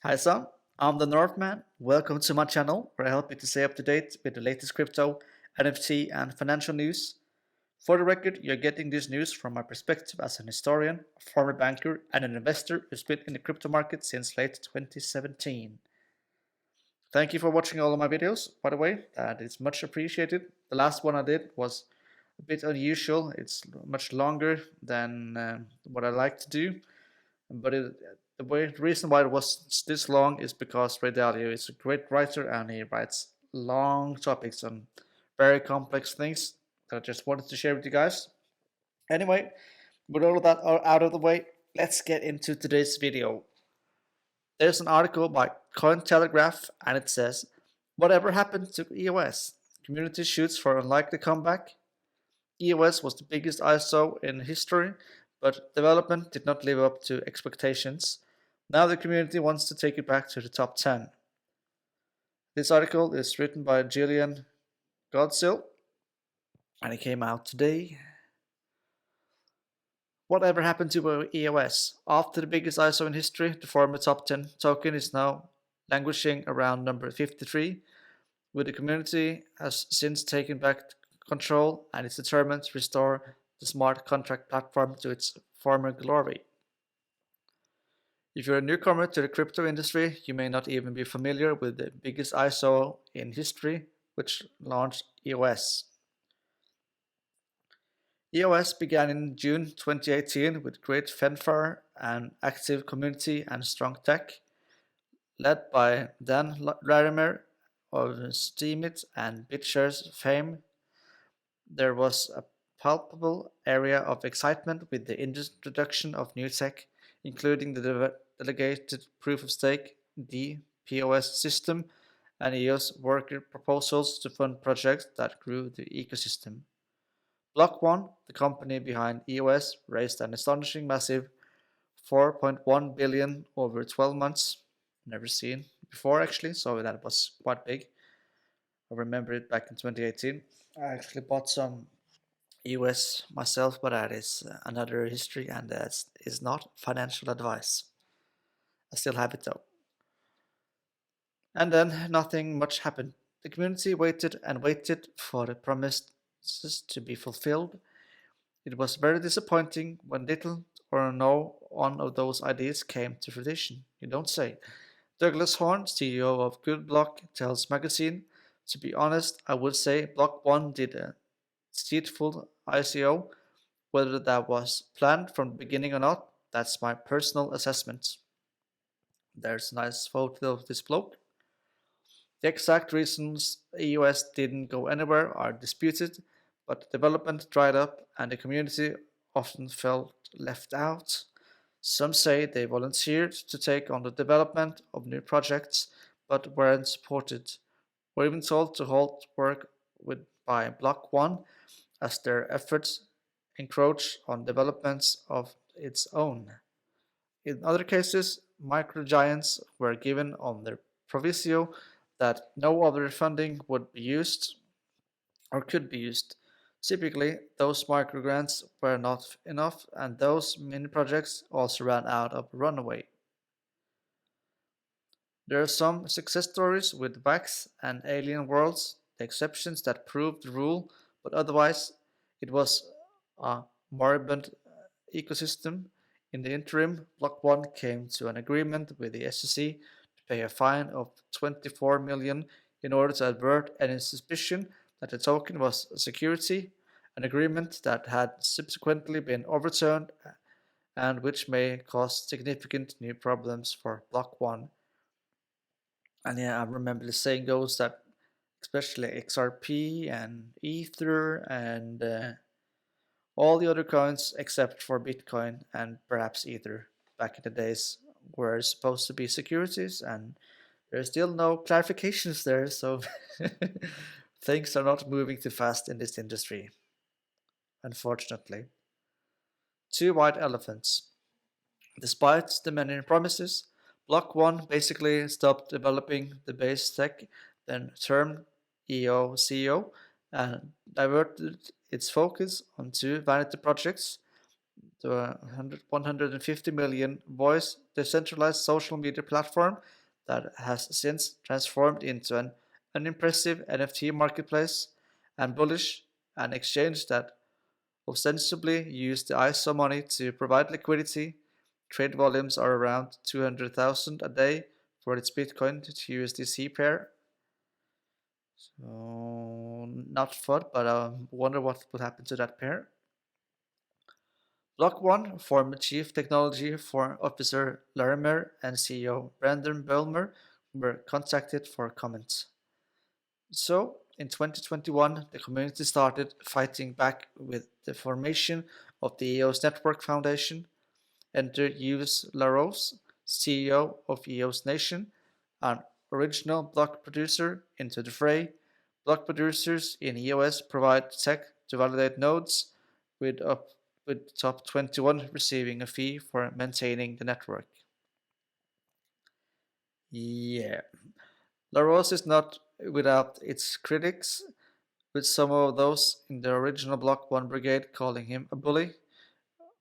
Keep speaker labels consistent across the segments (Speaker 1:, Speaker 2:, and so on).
Speaker 1: Hi, Sam. I'm the Northman. Welcome to my channel where I help you to stay up to date with the latest crypto, NFT, and financial news. For the record, you're getting this news from my perspective as an historian, a former banker, and an investor who's been in the crypto market since late 2017. Thank you for watching all of my videos, by the way. That is much appreciated. The last one I did was a bit unusual. It's much longer than what I like to do. But the reason why it was this long is because Ray Dalio is a great writer and he writes long topics on very complex things that I just wanted to share with you guys. Anyway, with all of that out of the way, let's get into today's video. There's an article by Cointelegraph and it says, "Whatever happened to EOS? Community shoots for unlikely comeback." EOS was the biggest ISO in history, but development did not live up to expectations. Now the community wants to take it back to the top 10. This article is written by Gillian Godsill, and it came out today. Whatever happened to EOS? After the biggest ISO in history, the former top 10 token is now languishing around number 53, with the community has since taken back control and is determined to restore the smart contract platform to its former glory. If you're a newcomer to the crypto industry, you may not even be familiar with the biggest ISO in history, which launched EOS. EOS began in June 2018 with great fanfare, an active community, and strong tech, led by Dan Larimer of Steemit and BitShares fame. There was a palpable area of excitement with the introduction of new tech, including the delegated proof-of-stake (DPoS) system and EOS worker proposals to fund projects that grew the ecosystem. Block One, the company behind EOS, raised an astonishing massive $4.1 billion over 12 months. Never seen before actually, so that was quite big. I remember it back in 2018. I actually bought some EOS myself, but that is another history, and that is not financial advice. I still have it though. And then nothing much happened. The community waited and waited for the promises to be fulfilled. It was very disappointing when little or no one of those ideas came to fruition. You don't say. Douglas Horn, CEO of Goodblock, tells Magazine, "To be honest, I would say Block 1 did a deceitful ICO. Whether that was planned from the beginning or not, that's my personal assessment." There's a nice photo of this bloke. The exact reasons EOS didn't go anywhere are disputed, but development dried up and the community often felt left out. Some say they volunteered to take on the development of new projects but weren't supported, or even told to halt work by Block 1 as their efforts encroach on developments of its own. In other cases, microgiants were given on their proviso that no other funding would be used or could be used. Typically, those microgrants were not enough, and those mini projects also ran out of runway. There are some success stories with Vax and Alien Worlds, the exceptions that proved the rule, but otherwise, it was a moribund ecosystem. In the interim, Block 1 came to an agreement with the SEC to pay a fine of $24 million in order to avert any suspicion that the token was a security, an agreement that had subsequently been overturned and which may cause significant new problems for Block 1. And yeah, I remember the saying goes that especially XRP and Ether and all the other coins except for Bitcoin and perhaps Ether back in the days were supposed to be securities, and there's still no clarifications there, so things are not moving too fast in this industry, unfortunately. Two white elephants. Despite the many promises, Block 1 basically stopped developing the base tech, then termed EOCO, and diverted its focus onto vanity projects. the 150 million voice decentralized social media platform that has since transformed into an unimpressive NFT marketplace and bullish, an exchange that ostensibly used the ISO money to provide liquidity. Trade volumes are around 200,000 a day for its Bitcoin to USDC pair. So, not fun, but I wonder what will happen to that pair. Block One former Chief Technology Officer Larimer and CEO Brandon Bulmer were contacted for comments. So, in 2021, the community started fighting back with the formation of the EOS Network Foundation. Enter Yves Larose, CEO of EOS Nation, an original block producer, into the fray. Block producers in EOS provide tech to validate nodes, with top 21 receiving a fee for maintaining the network. Yeah. Larose is not without its critics, with some of those in the original Block 1 brigade calling him a bully.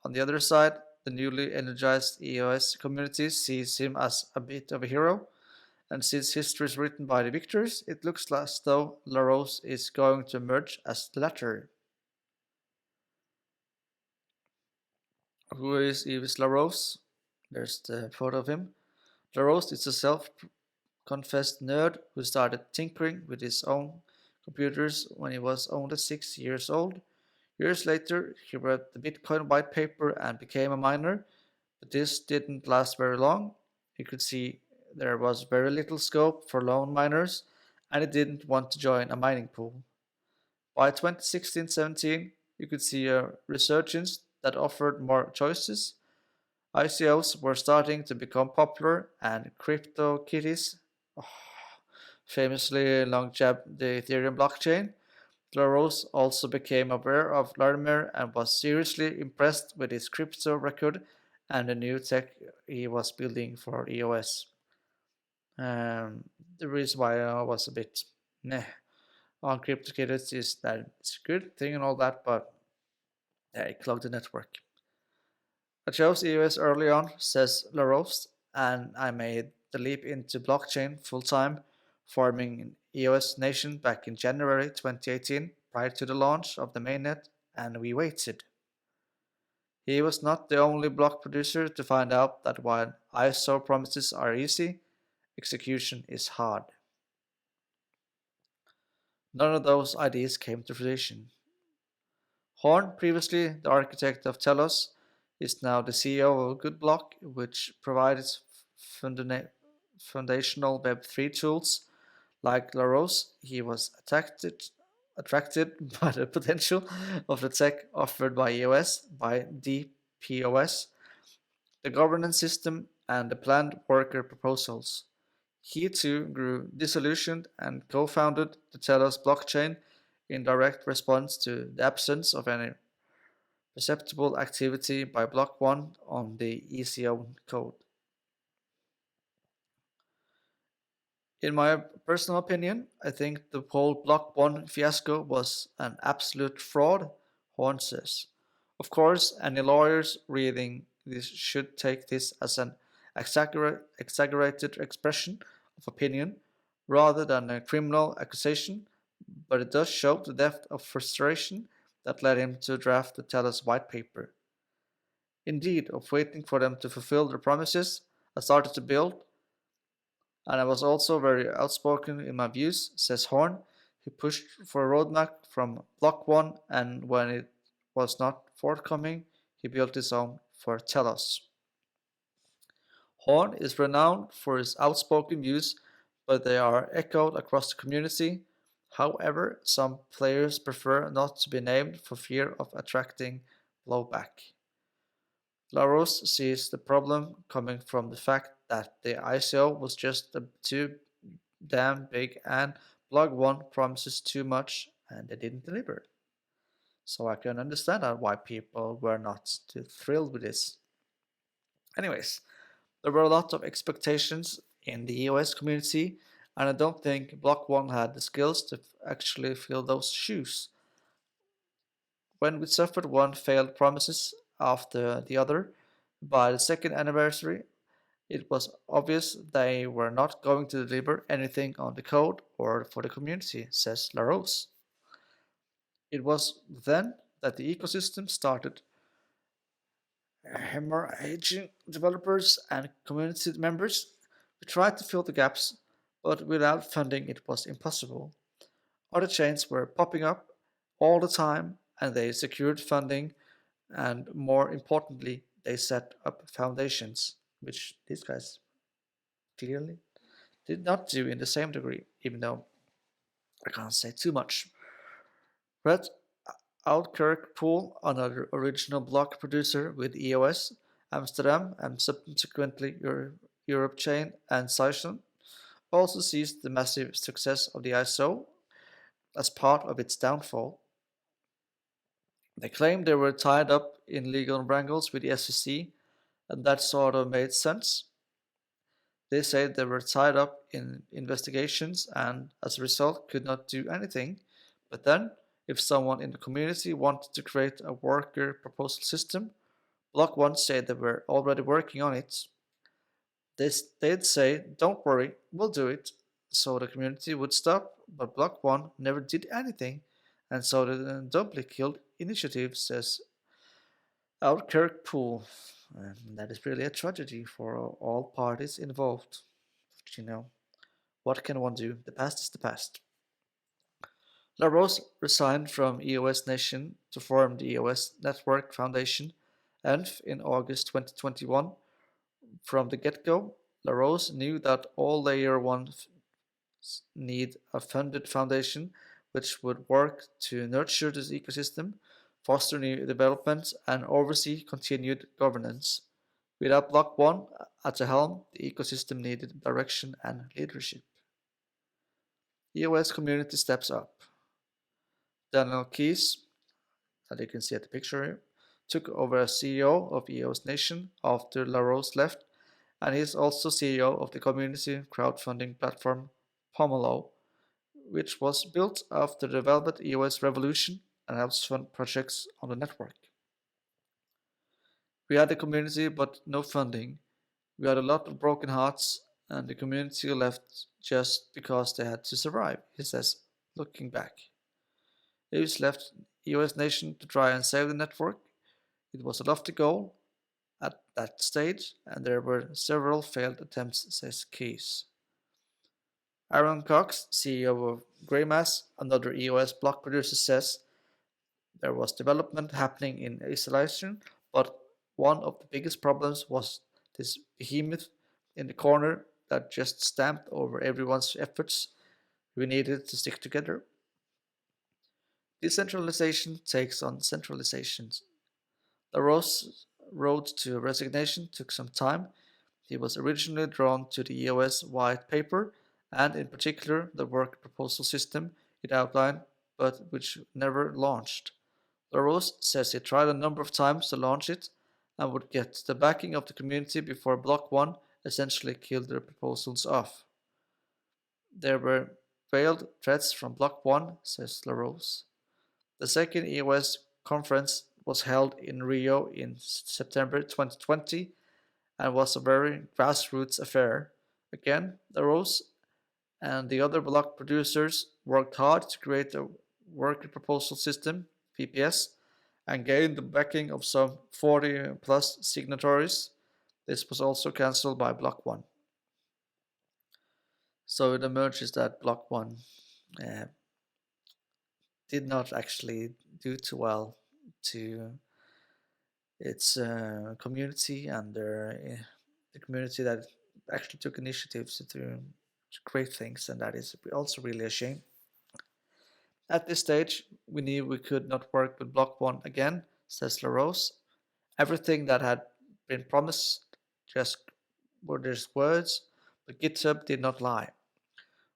Speaker 1: On the other side, the newly energized EOS community sees him as a bit of a hero, and since history is written by the victors, it looks as though Larose is going to emerge as the latter. Who is Yves Larose? There's the photo of him. Larose is a self-confessed nerd who started tinkering with his own computers when he was only 6 years old. Years later, he read the Bitcoin white paper and became a miner, but this didn't last very long. You could see there was very little scope for lone miners, and he didn't want to join a mining pool. By 2016-17, you could see a resurgence that offered more choices. ICOs were starting to become popular, and CryptoKitties famously long jabbed the Ethereum blockchain. Larose also became aware of Larimer and was seriously impressed with his crypto record and the new tech he was building for EOS. The reason why I was a bit meh on CryptoKitties is that it's a good thing and all that, but yeah, it clogged the network. I chose EOS early on, says Larose, and I made the leap into blockchain full time, forming EOS Nation back in January 2018, prior to the launch of the mainnet, and we waited. He was not the only block producer to find out that while ISO promises are easy, execution is hard. None of those ideas came to fruition. Horn, previously the architect of Telos, is now the CEO of Goodblock, which provides foundational Web3 tools. Like Larose, he was attracted by the potential of the tech offered by EOS, by DPoS, the governance system, and the planned worker proposals. He too grew disillusioned and co-founded the Telos blockchain in direct response to the absence of any perceptible activity by Block 1 on the ECO code. In my personal opinion, I think the whole Block 1 fiasco was an absolute fraud, Horn says. Of course, any lawyers reading this should take this as an exaggerated expression of opinion rather than a criminal accusation, but it does show the depth of frustration that led him to draft the Telos white paper. Indeed, of waiting for them to fulfill their promises, I started to build, and I was also very outspoken in my views, says Horn. He pushed for a roadmap from Block 1, and when it was not forthcoming, he built his own for Telos. Horn is renowned for his outspoken views, but they are echoed across the community. However, some players prefer not to be named for fear of attracting blowback. Larose sees the problem coming from the fact that the ICO was just too damn big and Block 1 promises too much and they didn't deliver. So I can understand why people were not too thrilled with this. Anyways, there were a lot of expectations in the EOS community, and I don't think Block 1 had the skills to actually fill those shoes. When we suffered one failed promises after the other. By the second anniversary, it was obvious they were not going to deliver anything on the code or for the community, says LaRose. It was then that the ecosystem started hemorrhaging developers and community members. We tried to fill the gaps, but without funding it was impossible. Other chains were popping up all the time, and they secured funding, and more importantly, they set up foundations, which these guys clearly did not do in the same degree, even though I can't say too much. Red Pool, another original block producer with EOS, Amsterdam, and subsequently Europe Chain and Seychelles, also seized the massive success of the ISO as part of its downfall. They claimed they were tied up in legal wrangles with the SEC, and that sort of made sense. They said they were tied up in investigations and, as a result, could not do anything. But then, if someone in the community wanted to create a worker proposal system, Block 1 said they were already working on it. They'd say, "Don't worry, we'll do it." So the community would stop, but Block 1 never did anything, and so the doubly killed initiative, says Pool. And that is really a tragedy for all parties involved. But, what can one do? The past is the past. LaRose resigned from EOS Nation to form the EOS Network Foundation, and in August 2021, from the get-go, LaRose knew that all Layer 1s need a funded foundation which would work to nurture this ecosystem, foster new development, and oversee continued governance. Without Block 1 at the helm, the ecosystem needed direction and leadership. EOS community steps up. Daniel Keys, as you can see at the picture here, took over as CEO of EOS Nation after LaRose left, and he is also CEO of the community crowdfunding platform Pomelo, which was built after the Velvet EOS revolution and helps fund projects on the network. We had a community but no funding. We had a lot of broken hearts, and the community left just because they had to survive, he says, looking back. EOS left EOS Nation to try and save the network. It was a lofty goal at that stage, and there were several failed attempts, says Keys. Aaron Cox, CEO of Greymass, another EOS block producer, says there was development happening in isolation, but one of the biggest problems was this behemoth in the corner that just stamped over everyone's efforts. We needed to stick together. Decentralization takes on centralization. LaRose's road to resignation took some time. He was originally drawn to the EOS white paper, and in particular the work proposal system it outlined, but which never launched. LaRose says he tried a number of times to launch it and would get the backing of the community before Block 1 essentially killed the proposals off. There were veiled threats from Block 1, says LaRose. The second EOS conference was held in Rio in September 2020 and was a very grassroots affair. Again, LaRose and the other block producers worked hard to create a worker proposal system, PPS, and gained the backing of some 40 plus signatories. This was also cancelled by Block 1. So it emerges that Block 1 did not actually do too well to its community and the community that actually took initiatives to create things, and that is also really a shame. At this stage, we knew we could not work with Block 1 again, says LaRose. Everything that had been promised just were just words, but GitHub did not lie.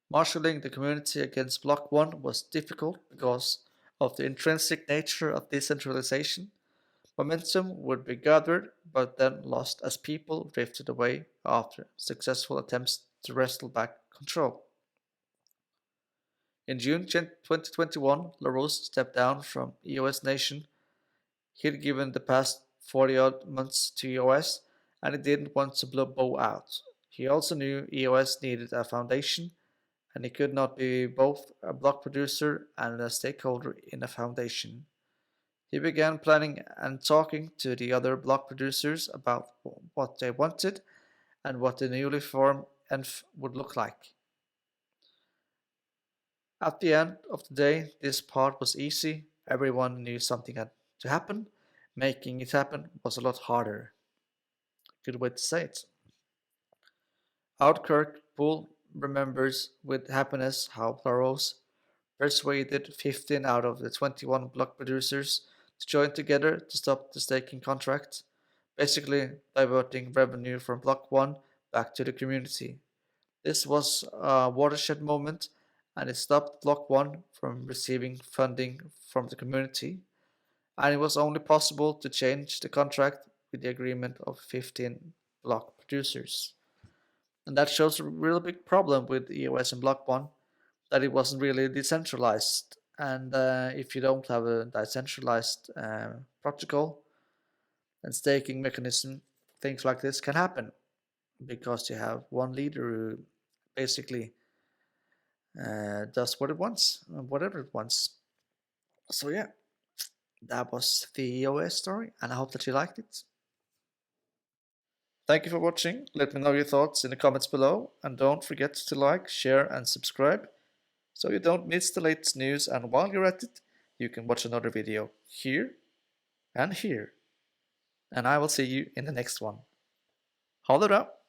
Speaker 1: Marshalling the community against Block 1 was difficult because of the intrinsic nature of decentralization. Momentum would be gathered, but then lost as people drifted away after successful attempts to wrestle back control. In June 2021, LaRose stepped down from EOS Nation. He'd given the past 40 odd months to EOS, and he didn't want to bow out. He also knew EOS needed a foundation, and he could not be both a block producer and a stakeholder in a foundation. He began planning and talking to the other block producers about what they wanted and what the newly formed ENF would look like. At the end of the day, this part was easy. Everyone knew something had to happen. Making it happen was a lot harder. Good way to say it. Outkirk Poole remembers with happiness how Burroughs persuaded 15 out of the 21 block producers to join together to stop the staking contract, basically diverting revenue from Block 1 back to the community. This was a watershed moment, and it stopped Block 1 from receiving funding from the community, and it was only possible to change the contract with the agreement of 15 block producers. And that shows a real big problem with EOS and Block 1, that it wasn't really decentralized. And if you don't have a decentralized protocol and staking mechanism, things like this can happen because you have one leader who basically does what it wants, whatever it wants. So yeah, that was the EOS story, and I hope that you liked it. Thank you for watching. Let me know your thoughts in the comments below, and don't forget to like, share, and subscribe so you don't miss the latest news, and while you're at it, you can watch another video here and here. And I will see you in the next one. Ha det bra!